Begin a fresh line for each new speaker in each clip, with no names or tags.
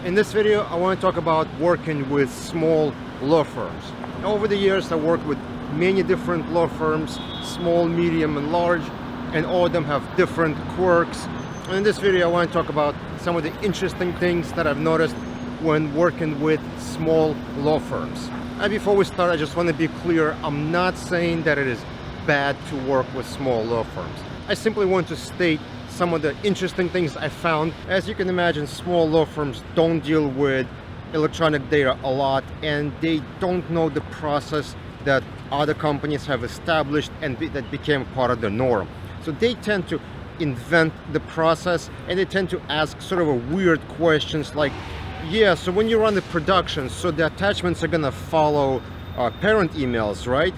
In this video, I want to talk about working with small law firms. Over the years, I worked with many different law firms, small, medium, and large, and all of them have different quirks. And in this video, I want to talk about some of the interesting things that I've noticed when working with small law firms. And before we start, I just want to be clear, I'm not saying that it is bad to work with small law firms. I simply want to state some of the interesting things I found. As you can imagine, small law firms don't deal with electronic data a lot, and they don't know the process that other companies have established and that became part of the norm. So they tend to invent the process, and they tend to ask sort of a weird questions like, yeah, so when you run the production, so the attachments are gonna follow parent emails, right?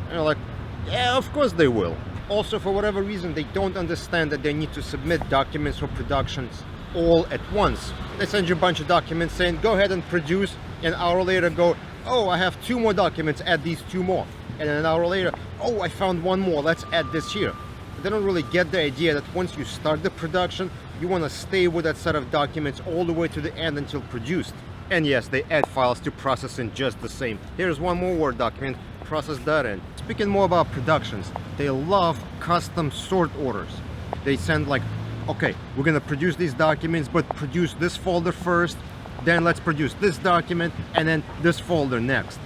And you're like, yeah, of course they will. Also, for whatever reason, they don't understand that they need to submit documents for productions all at once. They send you a bunch of documents saying, go ahead and produce. An hour later go, oh, I have 2 more documents, add these 2 more. And then an hour later, oh, I found 1 more, let's add this here. They don't really get the idea that once you start the production, you want to stay with that set of documents all the way to the end until produced. And yes, they add files to processing just the same. Here's 1 more Word document, process that in. Speaking more about productions, they love custom sort orders. They send like, okay, we're gonna produce these documents, but produce this folder first, then let's produce this document, and then this folder next.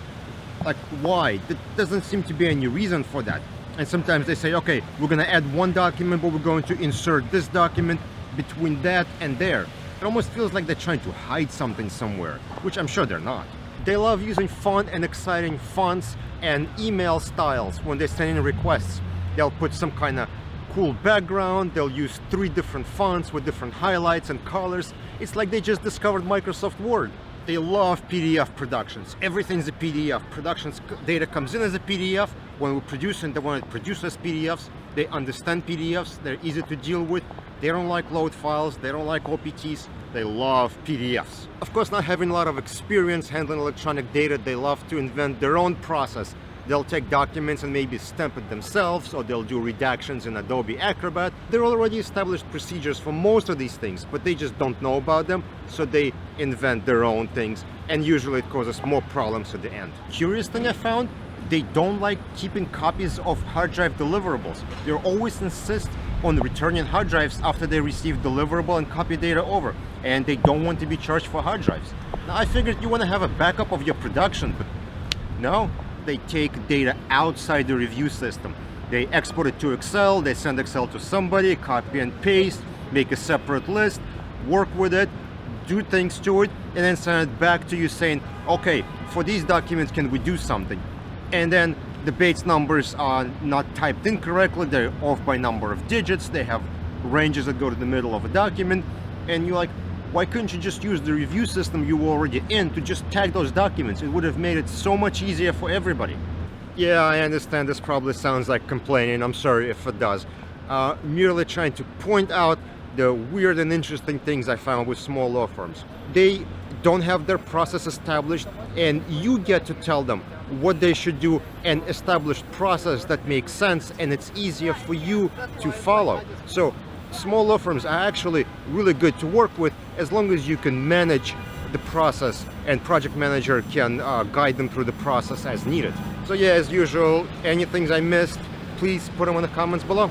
Like, why? There doesn't seem to be any reason for that. And sometimes they say, okay, we're gonna add 1 document, but we're going to insert this document between that and there. It almost feels like they're trying to hide something somewhere, which I'm sure they're not. They love using fun and exciting fonts and email styles when they're sending requests. They'll put some kind of cool background, they'll use 3 different fonts with different highlights and colors. It's like they just discovered Microsoft Word. They love PDF productions. Everything's a PDF. Productions data comes in as a PDF. When we're producing, they want to produce as PDFs. They understand PDFs. They're easy to deal with. They don't like load files. They don't like OPTs. They love PDFs. Of course, not having a lot of experience handling electronic data, they love to invent their own process. They'll take documents and maybe stamp it themselves, or they'll do redactions in Adobe Acrobat. There are already established procedures for most of these things, but they just don't know about them, so they invent their own things, and usually it causes more problems at the end. Curious thing I found, they don't like keeping copies of hard drive deliverables. They always insist on returning hard drives after they receive deliverable and copy data over, and they don't want to be charged for hard drives. Now, I figured you want to have a backup of your production, but no. They take data outside the review system. They export it to Excel, they send Excel to somebody, copy and paste, make a separate list, work with it, do things to it, and then send it back to you saying, okay, for these documents, can we do something? And then the base numbers are not typed in correctly, they're off by number of digits, they have ranges that go to the middle of a document, and you're like, why couldn't you just use the review system you were already in to just tag those documents? It would have made it so much easier for everybody. Yeah, I understand this probably sounds like complaining. I'm sorry if it does. Merely trying to point out the weird and interesting things I found with small law firms. They don't have their process established, and you get to tell them what they should do, an established process that makes sense, and it's easier for you to follow. So small law firms are actually really good to work with as long as you can manage the process and project manager can guide them through the process as needed. So yeah, as usual, any things I missed, please put them in the comments below.